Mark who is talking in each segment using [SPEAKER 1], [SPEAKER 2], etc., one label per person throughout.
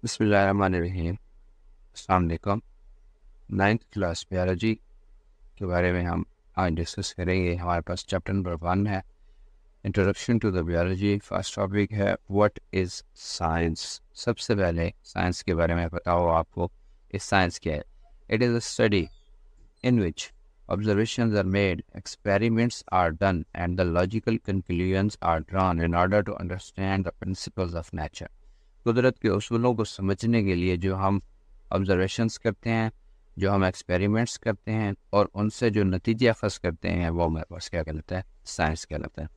[SPEAKER 1] बिस्मिल्लाहिर्रहमानिर्रहीम। अस्सलाम वालेकुम। 9th क्लास बायोलॉजी के बारे में हम आज डिस्कस करेंगे। हमारे पास चैप्टर नंबर 1 है, introduction to the biology. First topic है व्हाट इज़ साइंस। सबसे पहले साइंस के बारे में बताओ आपको इस साइंस क्या है। It is a study in which observations are made, experiments are done, and the logical conclusions are drawn in order to understand the principles of nature. कुदरत के उसूलों को समझने के लिए जो हम ऑब्जर्वेशंस करते हैं, जो हम एक्सपेरिमेंट्स करते हैं और उनसे जो नतीजे अखज़ करते हैं, वो हमारे पास क्या कहलाता है, साइंस कहलाता है।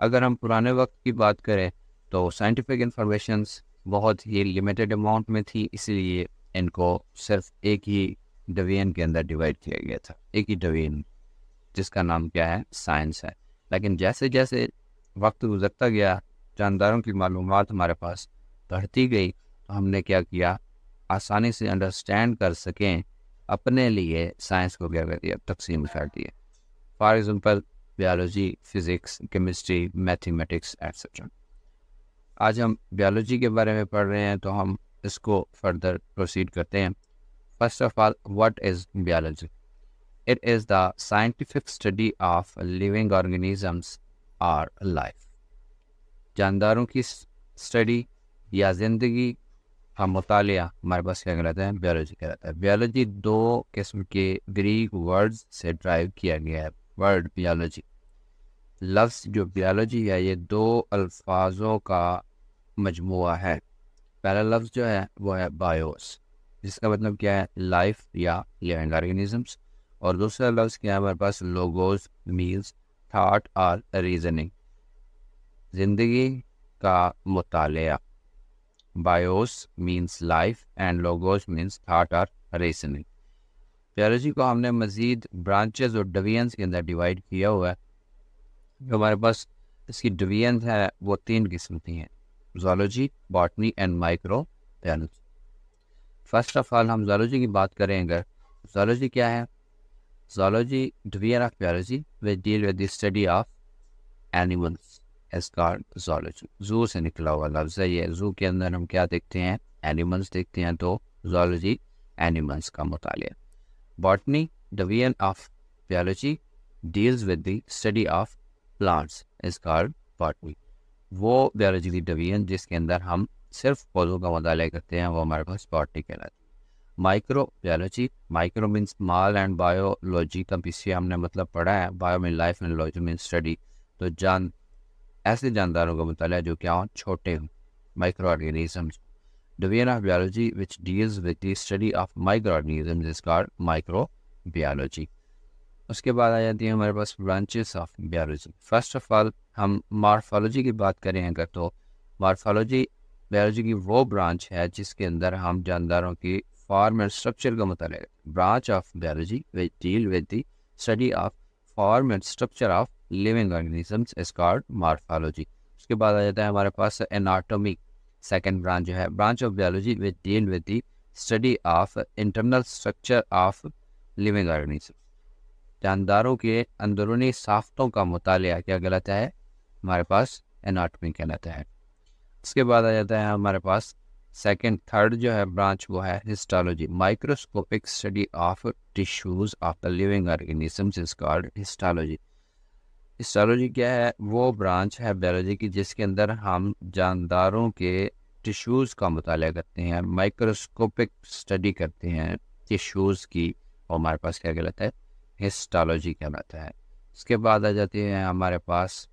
[SPEAKER 1] अगर हम पुराने वक्त की बात करें तो साइंटिफिक इंफॉर्मेशंस बहुत ही लिमिटेड अमाउंट में थी, इसीलिए इनको सिर्फ एक ही डिवीजन के अंदर डिवाइड किया गया था, एक ही डिवीजन जिसका नाम क्या है, साइंस है। लेकिन जैसे जैसे वक्त गुजरता गया, जानदारों की मालूमात हमारे पास बढ़ती गई, तो हमने क्या किया, आसानी से अंडरस्टैंड कर सकें अपने लिए साइंस को क्या कर दिया, तकसीम कर दिया। For example biology, physics, chemistry, mathematics etcetera. आज हम बायोलॉजी के बारे में पढ़ रहे हैं, तो हम इसको फर्दर प्रोसीड करते हैं। First of all, what is biology? It is the scientific study of living organisms or life. जानदारों की स्टडी या ज़िंदगी का मुतालिया हमारे पास क्या कहलाता है, बायोलॉजी कहलाता है। बायोलॉजी दो किस्म के ग्रीक वर्ड्स से ड्राइव किया गया है। वर्ड बायोलॉजी, लफ्ज़ जो बायोलॉजी है, ये दो अल्फाजों का मजमुआ है। पहला लफ्ज़ जो है वो है बायोस, जिसका मतलब क्या है, लाइफ या लिविंग ऑर्गेनिजम्स। और दूसरा लफ्ज़ क्या है हमारे पास, लोगोस, मीन्स थाट और रीजनिंग, ज़िंदगी का मुतालिया। Bios means life and logos means thought और रीजनिंग। बायोलॉजी को हमने मज़ीद ब्रांचेस और डिवीजन्स के अंदर डिवाइड किया हुआ है। जो हमारे पास इसकी डिवीजन्स है वो 3 किस्म की हैं, zoology, botany and micro biology. First of all हम ज़ूलॉजी की बात करें। अगर ज़ूलॉजी क्या है, zoology division of biology which deal with the study of animals is called zoology. zoo से निकला हुआ लफ्ज़ है ये। zoo के अंदर हम क्या देखते हैं, एनिमल्स देखते हैं, तो zoology एनिमल्स का मुतालिया। botany division of biology deals with the study of plants is called botany. वो बायोलॉजी की डिवीजन जिसके अंदर हम सिर्फ पौधों का मुतालिया करते हैं, वो हमारे पास बॉटनी कहलाती है। Micro biology, micro means small and biology का पीछे हमने मतलब पढ़ा है, bio mean life and logy mean study. तो ऐसे जानदारों का मुताला जो क्या हो, छोटे हों, microorganisms. Division of biology which deals with the study of microorganisms is called microbiology. उसके बाद आ जाती है हमारे पास branches of biology. First of all हम मॉर्फोलॉजी की बात करें अगर, तो मॉर्फोलॉजी बायोलॉजी की वो ब्रांच है जिसके अंदर हम जानदारों की फॉर्म एंड स्ट्रक्चर का मुताला है। Branch of biology which deal with the study of form and structure of living organisms is called morphology. उसके बाद आ जाता है हमारे पास एनाटॉमी, सेकंड ब्रांच जो है, branch of biology which deal with the study of internal structure of living organisms. जानदारों के अंदरूनी साख्तों का मुतालिया क्या कहलाता है, हमारे पास एनाटॉमी कहलाता है। उसके बाद आ जाता है हमारे पास सेकंड, थर्ड जो है ब्रांच वो है histology, microscopic study of tissues of the living organisms is called histology. Histology क्या है, वो ब्रांच है बायोलॉजी की जिसके अंदर हम जानदारों के टिश्यूज़ का मुताला करते हैं, माइक्रोस्कोपिक स्टडी करते हैं टिश्यूज़ की, और हमारे पास क्या कहलाता है, हिस्टोलॉजी कहलाता है। उसके बाद आ जाती है हमारे पास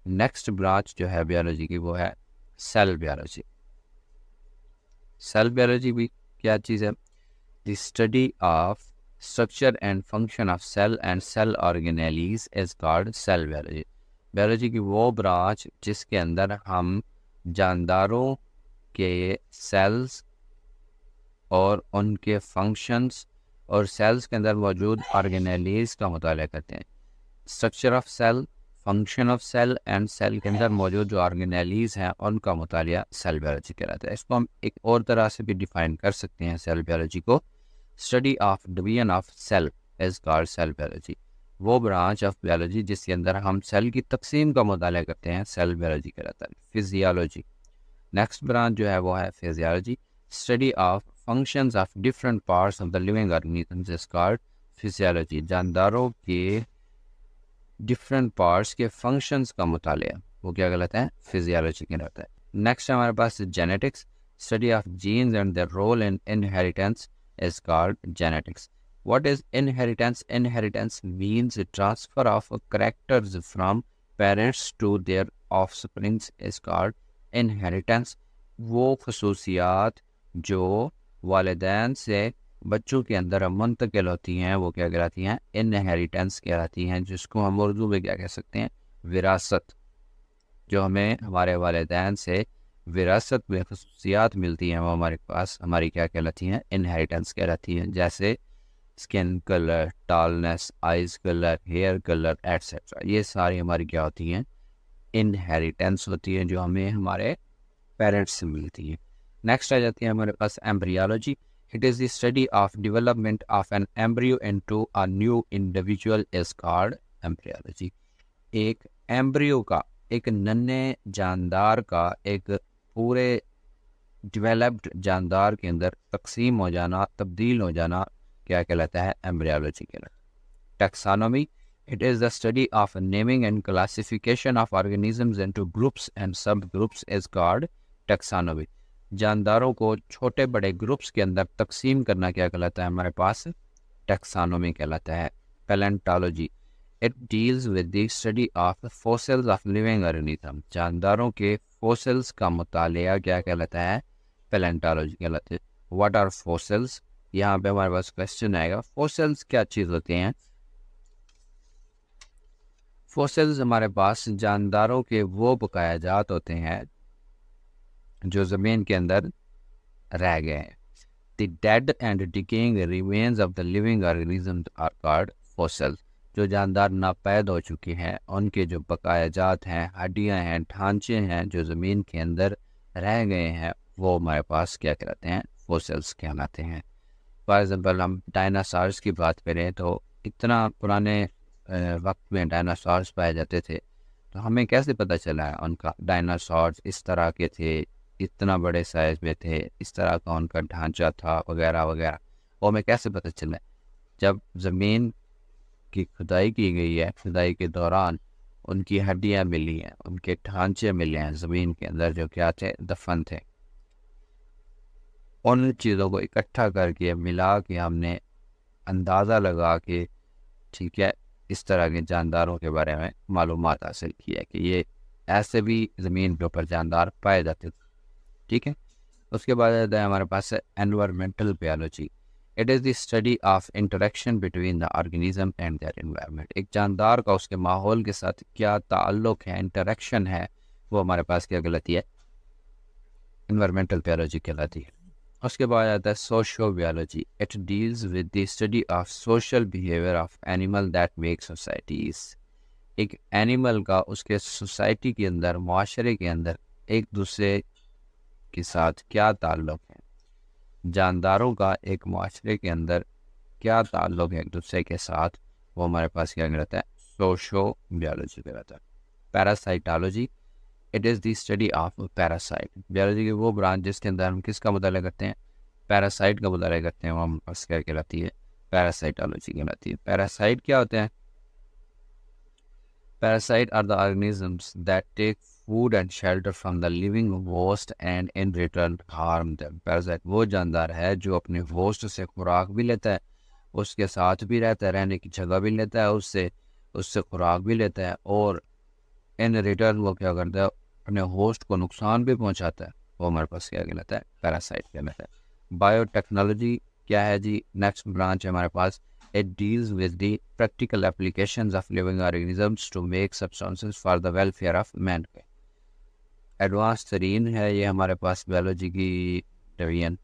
[SPEAKER 1] नेक्स्ट ब्रांच जो है बायोलॉजी की, वो है सेल बायोलॉजी। सेल बायोलॉजी भी क्या चीज़ है, the study of structure and function of cell and cell organelles is called cell biology. Biology की वो ब्रांच जिसके अंदर हम जानदारों के सेल्स और उनके फंक्शंस और सेल्स के अंदर मौजूद ऑर्गेनेलीज का मुताला करते हैं। Structure of cell, function of cell and cell के अंदर मौजूद जो ऑर्गेनेलीज हैं उनका मुतालिया सेल बायोलॉजी कहलाता है। इसको हम एक और तरह से भी डिफाइन कर सकते हैं सेल बायोलॉजी को, study of division of cell is called cell biology. वो ब्रांच ऑफ बायोलॉजी जिसके अंदर हम सेल की तकसीम का मुतालिया करते हैं, सेल बायोलॉजी कहलाता है। फिजियोलॉजी, नेक्स्ट ब्रांच जो है वो है physiology. Study of functions of different parts of the living organisms is called physiology. जानदारों के डिफरेंट पार्ट्स के फंक्शंस का मुतालिया वो क्या कहलाता है, फिजियोलॉजी कहलाता है। नेक्स्ट हमारे पास genetics. Study of genes and their role in inheritance is called genetics. What is inheritance? Inheritance means transfer of characters from parents to their offsprings is called inheritance. वो खसूसियात जो वालिदैन से बच्चों के अंदर मुंतकिल होती हैं वो क्या कहलाती हैं, इनहेरिटेंस कहलाती हैं, जिसको हम उर्दू में क्या कह सकते हैं, विरासत। जो हमें हमारे वालिदैन से विरासत में खसूसियात मिलती हैं वो हमारे पास हमारी क्या कहलाती हैं, इनहेरिटेंस कहलाती हैं। जैसे skin colour, tallness, eyes colour, hair colour etcetera, ये सारी हमारी क्या होती हैं, इनहेरिटेंस होती है जो हमें हमारे पेरेंट्स से मिलती है। नेक्स्ट आ जाती है हमारे पास embryology. It is the study of development of an embryo into a new individual is called embryology. एक एम्ब्रियो का, एक नन्हे जानदार का एक पूरे डेवलप्ड जानदार के अंदर तकसीम हो जाना, तब्दील हो जाना क्या कहलाता है, एम्ब्रियोलॉजी कहलाता है। Taxonomy. It is the study of naming and classification of organisms into groups and subgroups is called taxonomy. जानदारों को छोटे बड़े ग्रुप्स के अंदर तकसीम करना क्या कहलाता है, हमारे पास टैक्सोनॉमी कहलाता है। Palaeontology. It deals with the study of fossils of living organisms. जानदारों के fossils का मुतालिया क्या कहलाता है, पैलेंटोलॉजी कहलाता है। What are fossils? यहाँ पे हमारे पास क्वेश्चन आएगा, fossils क्या चीज़ होती हैं। फॉसिल्स हमारे पास जानदारों के वो बकायाजात होते हैं जो ज़मीन के अंदर रह गए हैं। The dead and decaying remains of the living organisms are called fossils. जो जानदार नापैद हो चुके हैं उनके जो बकायाजात हैं, हड्डियां हैं, ढांचे हैं जो ज़मीन के अंदर रह गए हैं वो हमारे पास क्या कहलाते हैं, फॉसिल्स कहलाते हैं। फॉर एग्ज़ाम्पल हम डायनासॉर्स की बात करें तो इतना पुराने वक्त में डायनासॉर्स पाए जाते थे, तो हमें कैसे पता चला है उनका, डायनासॉर्स इस तरह के थे, इतना बड़े साइज में थे, इस तरह का उनका ढांचा था वगैरह वगैरह, वो हमें कैसे पता चला? जब ज़मीन की खुदाई की गई है, खुदाई के दौरान उनकी हड्डियां मिली हैं, उनके ढांचे मिले हैं ज़मीन के अंदर जो क्या थे, दफन थे। उन चीज़ों को इकट्ठा करके मिला के हमने अंदाज़ा लगा के, ठीक है, इस तरह के जानदारों के बारे में मालूमात हासिल की है कि ये ऐसे भी ज़मीन के ऊपर जानदार पाए जाते थे। ठीक है, उसके बाद आता है हमारे पास environmental biology. It is the study of interaction between the organism and their environment. एक जानदार का उसके माहौल के साथ क्या ताल्लुक़ है, इंटरेक्शन है, वो हमारे पास क्या कहलाती है, एनवायरमेंटल बायोलॉजी कहलाती है। उसके बाद आता है socio biology. It deals with the study of social behaviour of animal that make societies. एक एनिमल का उसके सोसाइटी के अंदर, माशरे के अंदर एक दूसरे के साथ क्या ताल्लुक़ है, जानदारों का एक माशरे के अंदर क्या ताल्लुक़ है एक दूसरे के साथ, वो हमारे पास क्या कहलाता है, सोशो बायोलॉजी कहलाता है। Parasitology. It is the study of parasite. Biology की वो ब्रांच जिसके अंदर हम किसका मुताला करते हैं, पैरासाइट का मुताला करते हैं, वो हम पास क्या कहलाती है, पैरासाइटोलॉजी कहलाती है। पैरासाइट क्या होते हैं? Parasite are the organisms that take food and shelter from the living host and in return harm them. Parasite वो जानदार है जो अपने होस्ट से खुराक भी लेता है, उसके साथ भी रहता है, रहने की जगह भी लेता है, उससे खुराक भी लेता है, और इन रिटर्न वो क्या करता है, अपने होस्ट को नुकसान भी पहुंचाता है, वो हमारे पास क्या कहलाता है, पैरासाइट कहलाता है। बायोटेक्नोलॉजी क्या है जी? नेक्स्ट ब्रांच है हमारे पास। It deals with the practical applications of living organisms to make substances for the welfare of man. Advance तरीन है ये हमारे पास बायोलॉजी की डिवीजन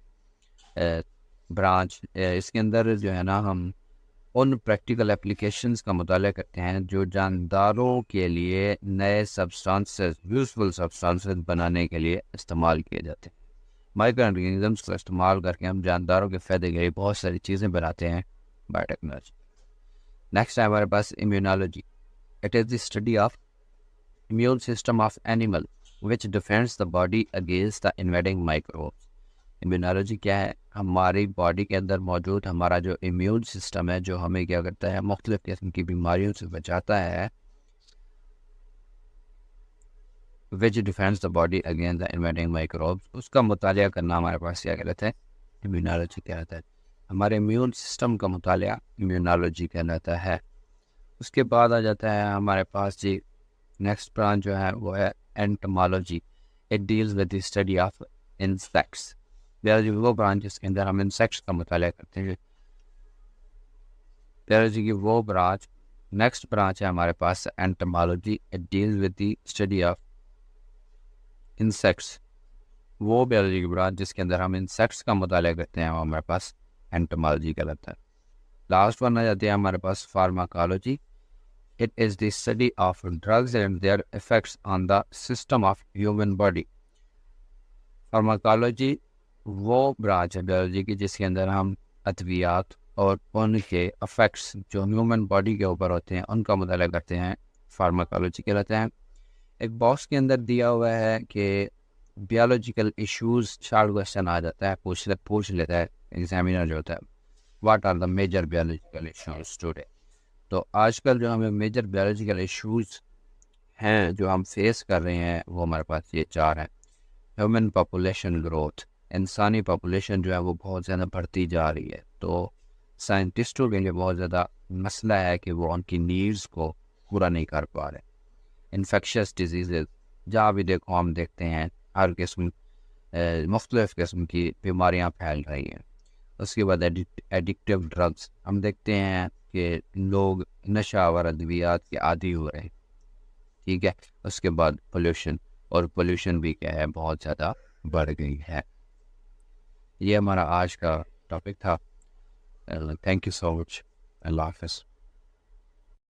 [SPEAKER 1] ब्रांच। इसके अंदर जो है ना, हम उन प्रैक्टिकल एप्लीकेशंस का मुताला करते हैं जो जानदारों के लिए नए सब्सटेंसेस, यूजफुल सब्सटेंसेस बनाने के लिए इस्तेमाल किए जाते हैं। माइक्रो ऑर्गेनिजम्स का इस्तेमाल करके हम जानदारों के फ़ायदे के लिए बहुत सारी चीज़ें बनाते हैं, बायोटेक्नोलॉजी। नेक्स्ट है हमारे पास immunology. It is the study of immune system of animal which defends the body against the invading microbes. Immunology क्या है? हमारी बॉडी के अंदर मौजूद हमारा जो इम्यून सिस्टम है, जो हमें क्या करता है, मुख्तलिफ किस्म की बीमारियों से बचाता है, which defends the body against the invading microbes. उसका मुतालिया करना हमारे पास क्या कहलाता है? इम्यूनोलॉजी कहलाता है। हमारे इम्यून सिस्टम का मुतालिया इम्यूनोलॉजी कहलाता है। उसके बाद आ जाता है हमारे पास जी नेक्स्ट ब्रांच जो है वो है entomology. It deals with the study of insects. Biology वो ब्रांच जिसके अंदर हम इंसेक्ट्स का मुतालिया करते हैं। बायोलॉजी की वो ब्रांच, नेक्स्ट ब्रांच है हमारे पास entomology. It deals with the study of insects. वो बायोलॉजी की ब्रांच जिसके अंदर हम इंसेक्ट्स का मुतालिया करते हैं वो हमारे पास एंटोमोलॉजी कहलाता है। लास्ट वन आ जाती है हमारे पास pharmacology. It is the study of drugs and their effects on the system of human body. Pharmacology वो ब्रांच है बायोलॉजी की जिसके अंदर हम अद्वियात और उनके इफेक्ट्स जो ह्यूमन बॉडी के ऊपर होते हैं उनका मुताला करते हैं, फार्माकोलॉजी कहलाते हैं। एक बॉक्स के अंदर दिया हुआ है कि बायोलॉजिकल इश्यूज, शार्ट क्वेश्चन आ जाता है, पूछ लेता है एग्जामिनर जो होता है, what are the major biological issues today. तो आजकल जो हमें मेजर बायोलॉजिकल इश्यूज हैं जो हम फेस कर रहे हैं वो हमारे पास ये 4 हैं। ह्यूमन पॉपुलेशन ग्रोथ, इंसानी पॉपुलेशन जो है वो बहुत ज़्यादा बढ़ती जा रही है, तो साइंटिस्टों के लिए बहुत ज़्यादा मसला है कि वो उनकी नीड्स को पूरा नहीं कर पा रहे। इन्फेक्शस डिजीज़, जहाँ भी देखो हम देखते हैं हर किस्म मुख्तलिफ़ किस्म की बीमारियाँ फैल रही हैं। उसके बाद एडिक्टिव ड्रग्स, हम देखते हैं कि लोग नशावर अद्वियात के आदी हो रहे हैं, ठीक है। उसके बाद पोल्यूशन, और पोल्यूशन भी क्या है, बहुत ज़्यादा बढ़ गई है। ये हमारा आज का टॉपिक था। Thank you so much. अल्लाह हाफ़िज़।